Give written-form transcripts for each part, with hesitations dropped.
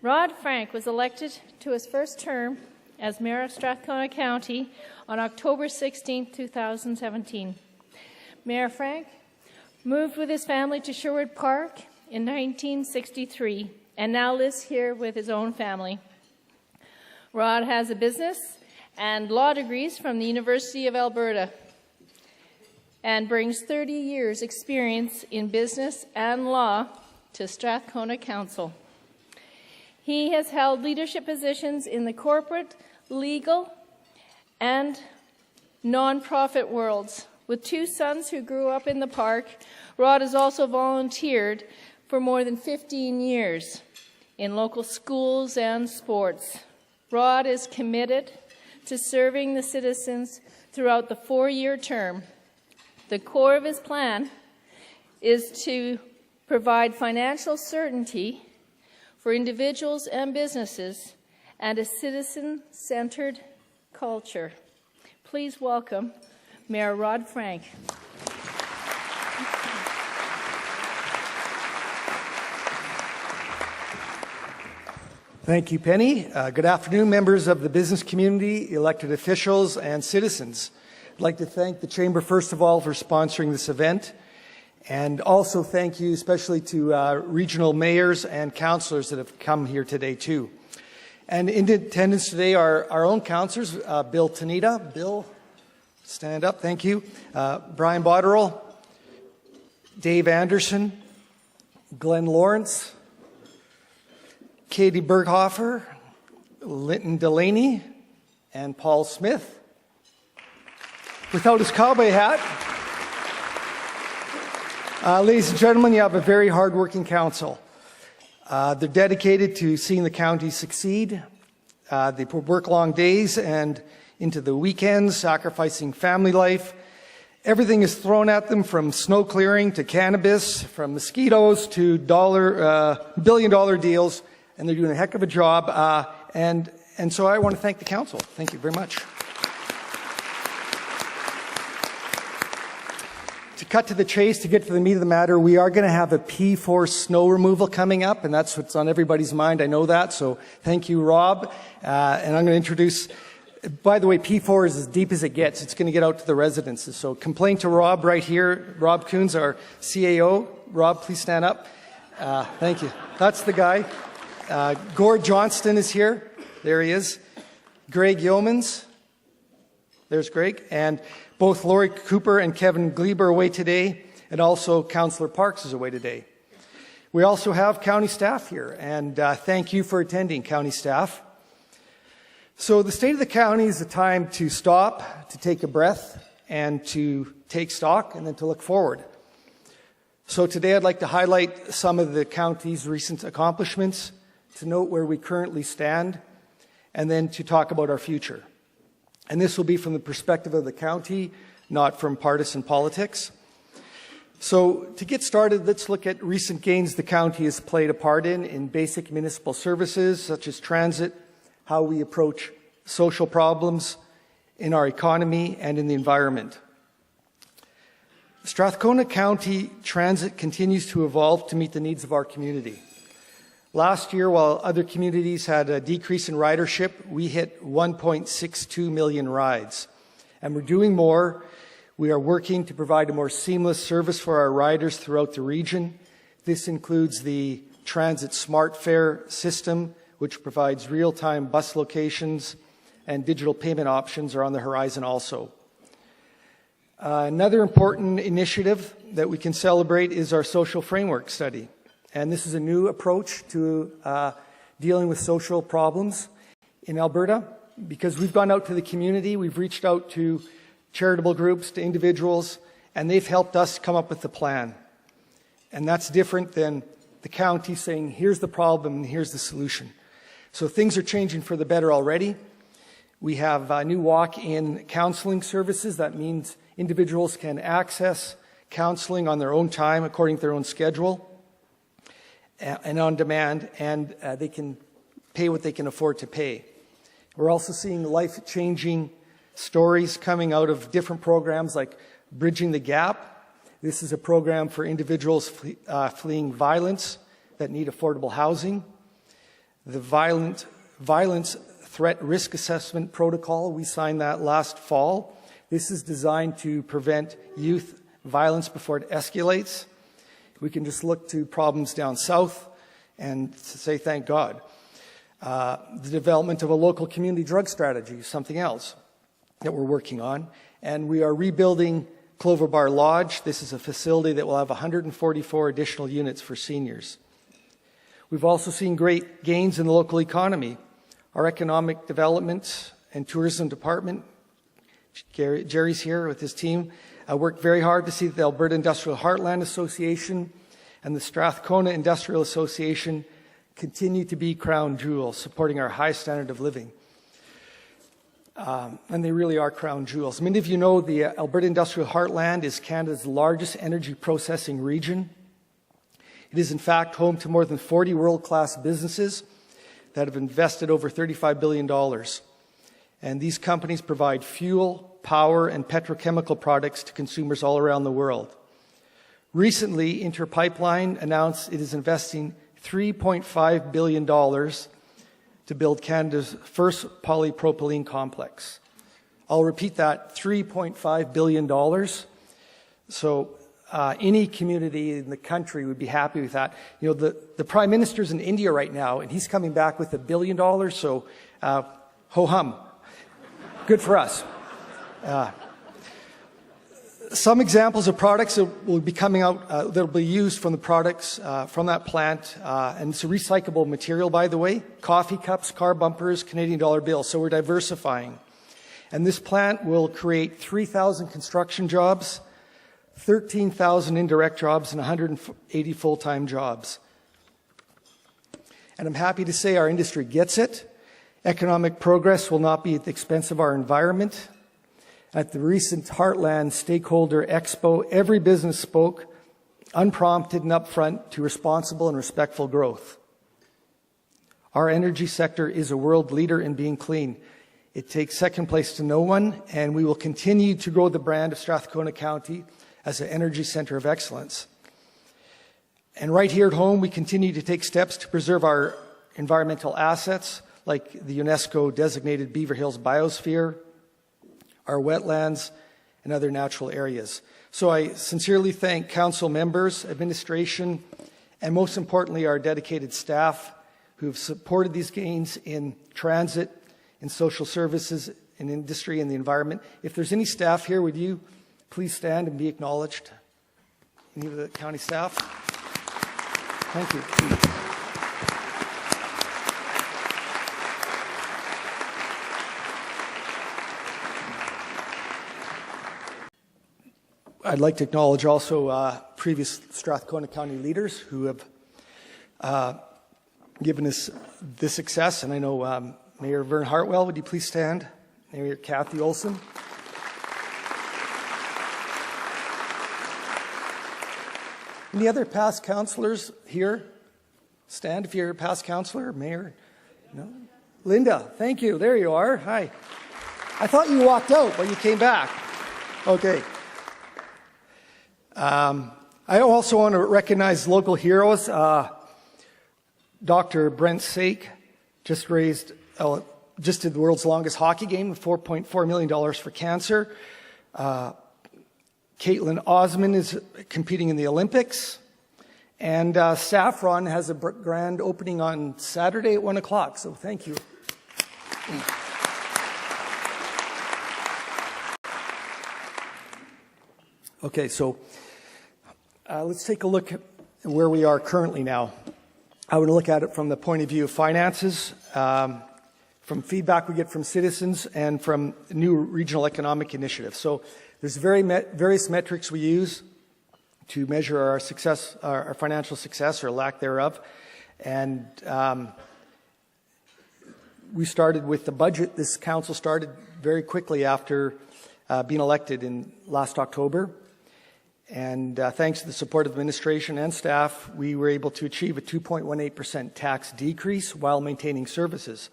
Rod Frank was elected to his first term as Mayor of Strathcona County on October 16, 2017. Mayor Frank moved with his family to Sherwood Park in 1963 and now lives here with his own family. Rod has a business and law degrees from the University of Alberta and brings 30 years' experience in business and law to Strathcona Council. He has held leadership positions in the corporate, legal, and nonprofit worlds. With two sons who grew up in the park, Rod has also volunteered for more than 15 years in local schools and sports. Rod is committed to serving the citizens throughout the 4-year term. The core of his plan is to provide financial certainty for individuals and businesses and a citizen-centered culture. Please welcome Mayor Rod Frank. Thank you, Penny. Good afternoon, members of the business community, elected officials, and citizens. I'd like to thank the Chamber, first of all, for sponsoring this event, and also thank you especially to regional mayors and councillors that have come here today, too. And in attendance today are our own councillors, Bill Tanita. Bill, stand up, thank you. Brian Botterill, Dave Anderson, Glenn Lawrence, Katie Berghofer, Linton Delaney, and Paul Smith. Without his cowboy hat, ladies and gentlemen, you have a very hard-working council. They're dedicated to seeing the county succeed. They work long days and into the weekends, sacrificing family life. Everything is thrown at them, from snow clearing to cannabis, from mosquitoes to billion-dollar deals, and they're doing a heck of a job. And so I want to thank the council. Thank you very much. To cut to the chase, to get to the meat of the matter, we are going to have a P4 snow removal coming up, and that's what's on everybody's mind. I know that, so thank you, Rob. And I'm going to introduce, by the way, P4 is as deep as it gets. It's going to get out to the residences. So complain to Rob right here. Rob Coons, our CAO. Rob, please stand up. Thank you. That's the guy. Gord Johnston is here. There he is. Greg Yeomans. There's Greg. And both Laurie Cooper and Kevin Glebe are away today, and also Councillor Parks is away today. We also have county staff here, and thank you for attending, county staff. So the state of the county is a time to stop, to take a breath, and to take stock, and then to look forward. So today I'd like to highlight some of the county's recent accomplishments, to note where we currently stand, and then to talk about our future. And this will be from the perspective of the county, not from partisan politics. So to get started, let's look at recent gains the county has played a part in basic municipal services such as transit, how we approach social problems in our economy and in the environment. Strathcona County Transit continues to evolve to meet the needs of our community. Last year, while other communities had a decrease in ridership, we hit 1.62 million rides. And we're doing more. We are working to provide a more seamless service for our riders throughout the region. This includes the Transit Smart Fare system, which provides real-time bus locations, and digital payment options are on the horizon also. Another important initiative that we can celebrate is our social framework study. And this is a new approach to dealing with social problems in Alberta, because we've gone out to the community, we've reached out to charitable groups, to individuals, and they've helped us come up with the plan. And that's different than the county saying, here's the problem and here's the solution. So things are changing for the better already. We have new walk-in counseling services. That means individuals can access counseling on their own time, according to their own schedule, and on demand, and they can pay what they can afford to pay. We're also seeing life-changing stories coming out of different programs like Bridging the Gap. This is a program for individuals fleeing violence that need affordable housing. The Violence Threat Risk Assessment Protocol, we signed that last fall. This is designed to prevent youth violence before it escalates. We can just look to problems down south and say thank God. The development of a local community drug strategy is something else that we're working on. And we are rebuilding Clover Bar Lodge. This is a facility that will have 144 additional units for seniors. We've also seen great gains in the local economy. Our economic development and tourism department, Jerry's here with his team, worked very hard to see that the Alberta Industrial Heartland Association and the Strathcona Industrial Association continue to be crown jewels, supporting our high standard of living. And they really are crown jewels. Many of you know the Alberta Industrial Heartland is Canada's largest energy processing region. It is in fact home to more than 40 world-class businesses that have invested over $35 billion. And these companies provide fuel, power, and petrochemical products to consumers all around the world. Recently, Inter Pipeline announced it is investing $3.5 billion to build Canada's first polypropylene complex. I'll repeat that, $3.5 billion. So any community in the country would be happy with that. You know, the Prime Minister's in India right now, and he's coming back with $1 billion, so ho-hum. Good for us. Some examples of products that will be coming out that will be used from the products from that plant, and it's a recyclable material, by the way, coffee cups, car bumpers, Canadian dollar bills, so we're diversifying. And this plant will create 3,000 construction jobs, 13,000 indirect jobs, and 180 full-time jobs. And I'm happy to say our industry gets it. Economic progress will not be at the expense of our environment. At the recent Heartland Stakeholder Expo, every business spoke, unprompted and upfront, to responsible and respectful growth. Our energy sector is a world leader in being clean. It takes second place to no one, and we will continue to grow the brand of Strathcona County as an energy center of excellence. And right here at home, we continue to take steps to preserve our environmental assets, like the UNESCO-designated Beaver Hills Biosphere, our wetlands, and other natural areas. So I sincerely thank council members, administration, and most importantly, our dedicated staff who have supported these gains in transit, in social services, in industry, and the environment. If there's any staff here, would you please stand and be acknowledged? Any of the county staff? Thank you. I'd like to acknowledge also previous Strathcona County leaders who have given us this success. And I know Mayor Vern Hartwell, would you please stand? Mayor Kathy Olson. Any other past councillors here? Stand if you're a past councillor, mayor. No? Linda, thank you. There you are. Hi. I thought you walked out, but you came back. Okay. I also want to recognize local heroes. Dr. Brent Sake just did the world's longest hockey game, $4.4 million for cancer. Caitlin Osman is competing in the Olympics. And Saffron has a grand opening on Saturday at 1 o'clock, so thank you. Okay, so let's take a look at where we are currently now. I want to look at it from the point of view of finances, from feedback we get from citizens, and from new regional economic initiatives. So there's various metrics we use to measure our success, our financial success or lack thereof. And we started with the budget. This council started very quickly after being elected in last October. And thanks to the support of administration and staff, we were able to achieve a 2.18% tax decrease while maintaining services.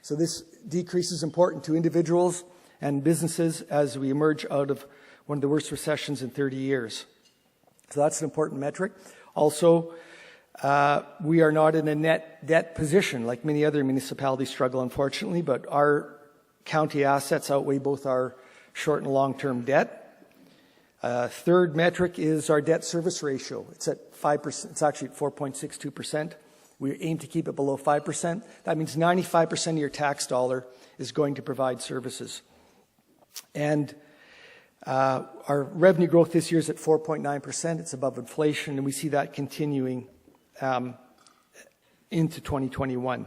So this decrease is important to individuals and businesses as we emerge out of one of the worst recessions in 30 years. So that's an important metric. Also, We are not in a net debt position like many other municipalities struggle, unfortunately, but our county assets outweigh both our short and long-term debt. Third metric is our debt service ratio. It's at 5%. It's actually at 4.62%. We aim to keep it below 5%. That means 95% of your tax dollar is going to provide services. And our revenue growth this year is at 4.9%. It's above inflation, and we see that continuing into 2021.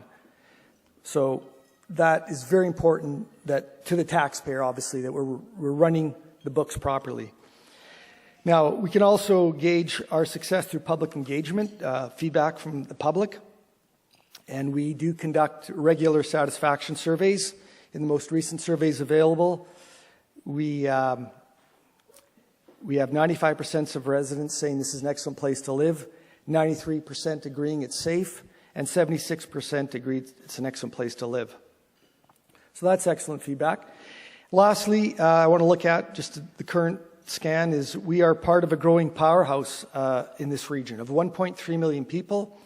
So that is very important that to the taxpayer, obviously, that we're running the books properly. Now, we can also gauge our success through public engagement, feedback from the public, and we do conduct regular satisfaction surveys. In the most recent surveys available, we have 95% of residents saying this is an excellent place to live, 93% agreeing it's safe, and 76% agreed it's an excellent place to live. So that's excellent feedback. Lastly, I want to look at just the current scan is we are part of a growing powerhouse in this region of 1.3 million people.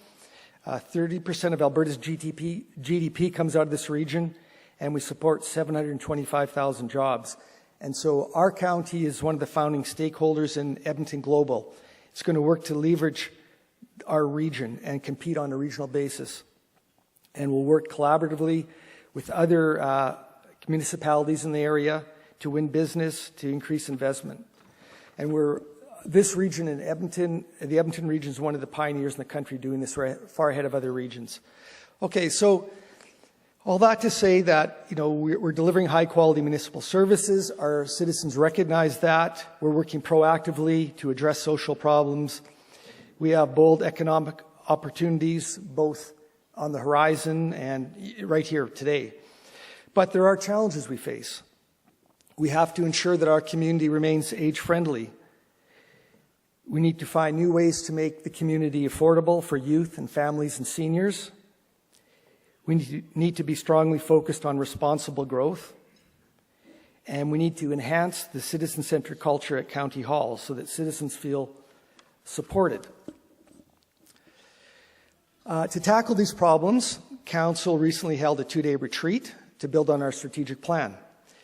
30% of Alberta's GDP comes out of this region, and we support 725,000 jobs. And so our county is one of the founding stakeholders in Edmonton Global. It's going to work to leverage our region and compete on a regional basis. And we'll work collaboratively with other municipalities in the area to win business, to increase investment. And this region in Edmonton, the Edmonton region is one of the pioneers in the country doing this far ahead of other regions. Okay, so all that to say that, we're delivering high quality municipal services. Our citizens recognize that. We're working proactively to address social problems. We have bold economic opportunities, both on the horizon and right here today. But there are challenges we face. We have to ensure that our community remains age-friendly. We need to find new ways to make the community affordable for youth and families and seniors. We need to be strongly focused on responsible growth. And we need to enhance the citizen-centered culture at County Hall so that citizens feel supported. To tackle these problems, Council recently held a 2-day retreat to build on our strategic plan.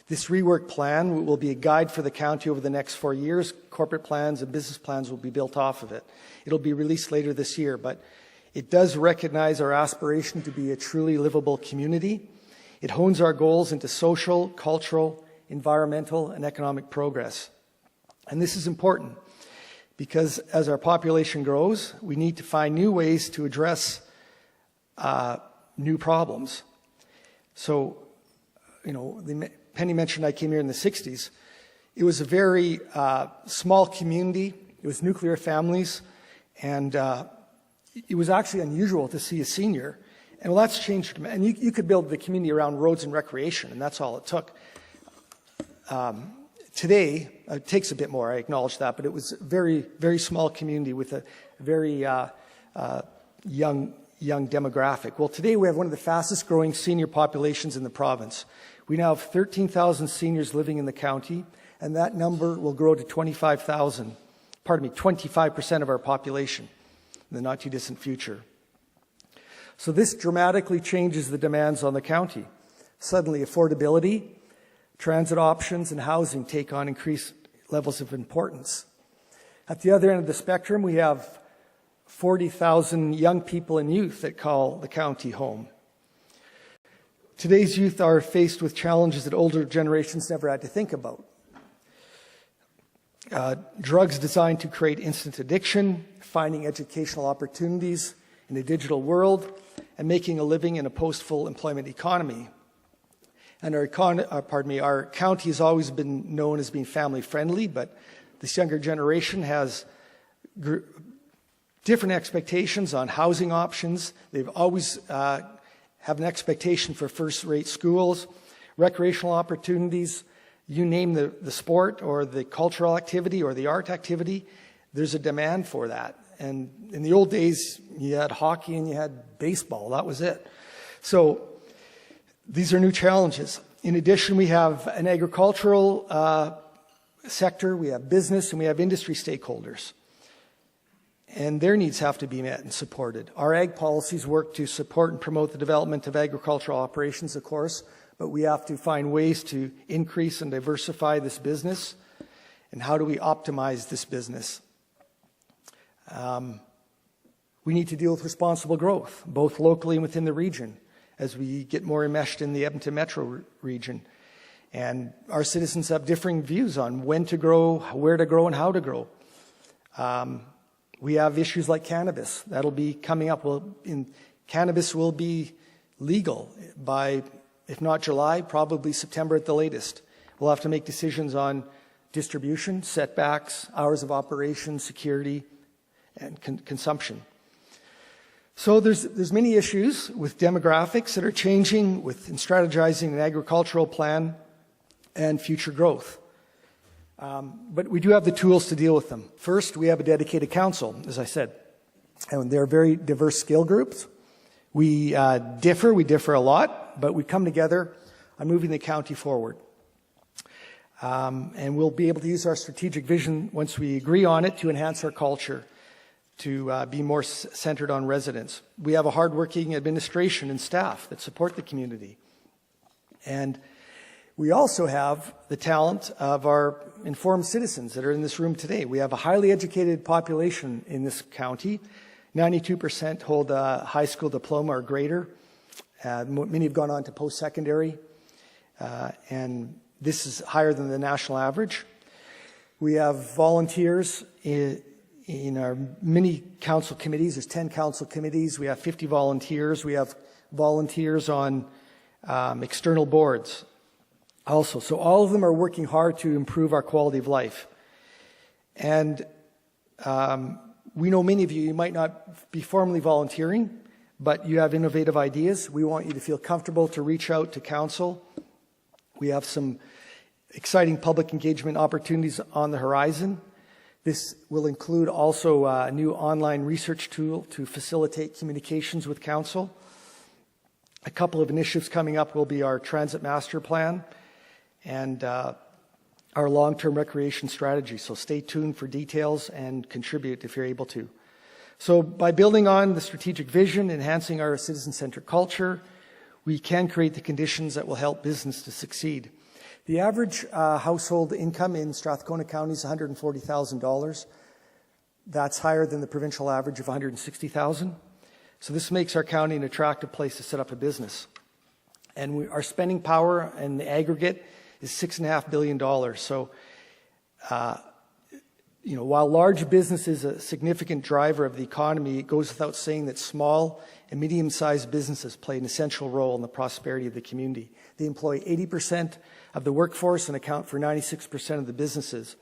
This rework plan will be a guide for the county over the next 4 years. Corporate plans and business plans will be built off of it. It'll be released later this year, but it does recognize our aspiration to be a truly livable community. It hones our goals into social, cultural, environmental, and economic progress. And this is important because as our population grows, we need to find new ways to address new problems. So, Penny mentioned I came here in the 60s. It was a very small community. It was nuclear families, and it was actually unusual to see a senior. And well, that's changed. And you could build the community around roads and recreation, and that's all it took. Today, it takes a bit more, I acknowledge that, but it was a very, very small community with a very young demographic. Well, today we have one of the fastest growing senior populations in the province. We now have 13,000 seniors living in the county, and that number will grow to 25% of our population in the not too distant future. So this dramatically changes the demands on the county. Suddenly, affordability, transit options, and housing take on increased levels of importance. At the other end of the spectrum, we have 40,000 young people and youth that call the county home. Today's youth are faced with challenges that older generations never had to think about. Drugs designed to create instant addiction, finding educational opportunities in a digital world, and making a living in a post-full employment economy. And our county has always been known as being family-friendly, but this younger generation has different expectations on housing options. They've always have an expectation for first-rate schools, recreational opportunities. You name the sport or the cultural activity or the art activity, there's a demand for that. And in the old days, you had hockey and you had baseball. That was it. So these are new challenges. In addition, we have an agricultural sector, we have business, and we have industry stakeholders. and their needs have to be met and supported. Our ag policies work to support and promote the development of agricultural operations, of course, but we have to find ways to increase and diversify this business. And how do we optimize this business? We need to deal with responsible growth, both locally and within the region, as we get more enmeshed in the Edmonton metro region. And our citizens have differing views on when to grow, where to grow, and how to grow. We have issues like cannabis. That'll be coming up. Cannabis will be legal by, if not July, probably September at the latest. We'll have to make decisions on distribution, setbacks, hours of operation, security, and consumption. So there's many issues with demographics that are changing, in strategizing an agricultural plan and future growth. But we do have the tools to deal with them. First, we have a dedicated council, as I said, and they're very diverse skill groups. We differ a lot, but we come together on moving the county forward. And we'll be able to use our strategic vision once we agree on it to enhance our culture, to be more centered on residents. We have a hardworking administration and staff that support the community. And we also have the talent of our informed citizens that are in this room today. We have a highly educated population in this county. 92% hold a high school diploma or greater. Many have gone on to post-secondary, and this is higher than the national average. We have volunteers in our many council committees. There's 10 council committees. We have 50 volunteers. We have volunteers on external boards also. So all of them are working hard to improve our quality of life. And we know many of you might not be formally volunteering, but you have innovative ideas. We want you to feel comfortable to reach out to council. We have some exciting public engagement opportunities on the horizon. This will include also a new online research tool to facilitate communications with council. A couple of initiatives coming up will be our transit master plan and our long-term recreation strategy. So stay tuned for details and contribute if you're able to. So by building on the strategic vision, enhancing our citizen-centered culture, we can create the conditions that will help business to succeed. The average household income in Strathcona County is $140,000. That's higher than the provincial average of $160,000. So this makes our county an attractive place to set up a business. And our spending power in the aggregate is $6.5 billion. So, while large business is a significant driver of the economy, it goes without saying that small and medium-sized businesses play an essential role in the prosperity of the community. They employ 80% of the workforce and account for 96% of the businesses.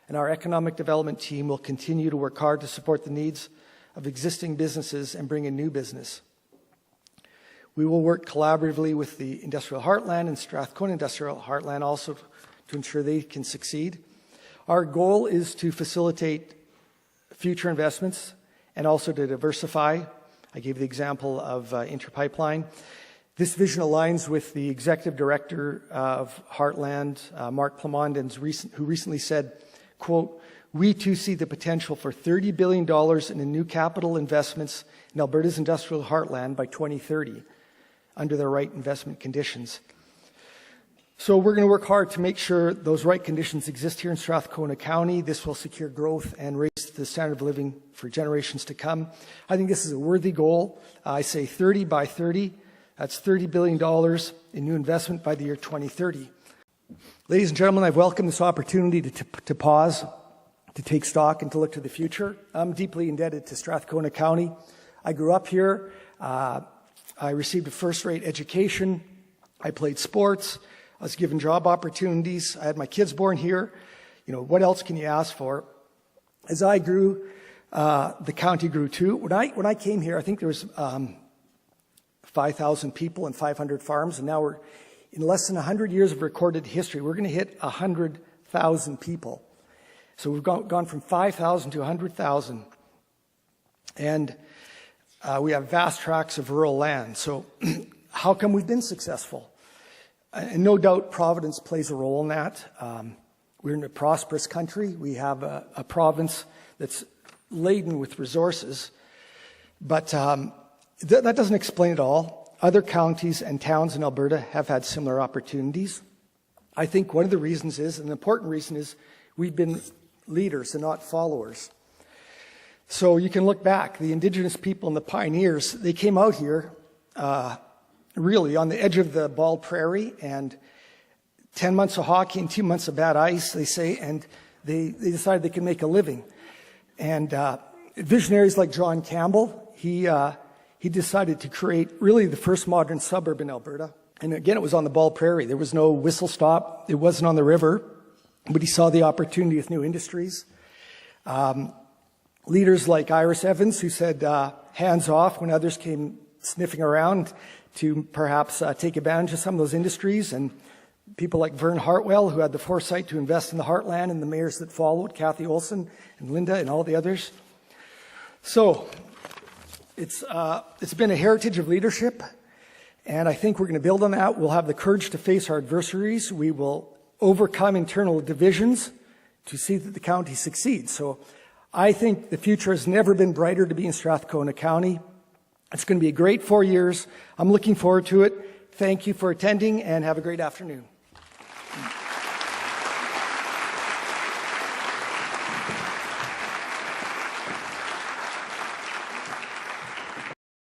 And our economic development team will continue to work hard to support the needs of existing businesses and bring in new business. We will work collaboratively with the Industrial Heartland and Strathcona Industrial Heartland also to ensure they can succeed. Our goal is to facilitate future investments and also to diversify. I gave the example of Interpipeline. This vision aligns with the executive director of Heartland, Mark Plamondon, who recently said, quote, "We too see the potential for $30 billion in new capital investments in Alberta's industrial heartland by 2030 under the right investment conditions." So we're going to work hard to make sure those right conditions exist here in Strathcona County. This will secure growth and raise the standard of living for generations to come. I think this is a worthy goal. I say 30 by 30. That's $30 billion in new investment by the year 2030. Ladies and gentlemen, I've welcomed this opportunity to pause, to take stock, and to look to the future. I'm deeply indebted to Strathcona County. I grew up here. I received a first-rate education. I played sports. I was given job opportunities. I had my kids born here. What else can you ask for? As I grew, the county grew too. When I came here, I think there was 5,000 people and 500 farms, and now we're in less than 100 years of recorded history. We're going to hit 100,000 people. So we've gone from 5,000 to 100,000, and we have vast tracts of rural land. So how come we've been successful? And no doubt Providence plays a role in that. We're in a prosperous country. We have a province that's laden with resources. But that doesn't explain it all. Other counties and towns in Alberta have had similar opportunities. I think one of the reasons is, an important reason is, we've been leaders and not followers. So you can look back. The Indigenous people and the pioneers, they came out here really on the edge of the Bald Prairie, and 10 months of hockey and 2 months of bad ice, they say, and they decided they could make a living. And visionaries like John Campbell, he decided to create really the first modern suburb in Alberta. And again, it was on the Bald Prairie. There was no whistle stop. It wasn't on the river. But he saw the opportunity with new industries. Leaders like Iris Evans, who said hands off when others came sniffing around to perhaps take advantage of some of those industries. And people like Vern Hartwell, who had the foresight to invest in the heartland, and the mayors that followed, Kathy Olson and Linda and all the others. So it's been a heritage of leadership, and I think we're going to build on that. We'll have the courage to face our adversaries. We will overcome internal divisions to see that the county succeeds. So I think the future has never been brighter to be in Strathcona County. It's going to be a great 4 years. I'm looking forward to it. Thank you for attending, and have a great afternoon.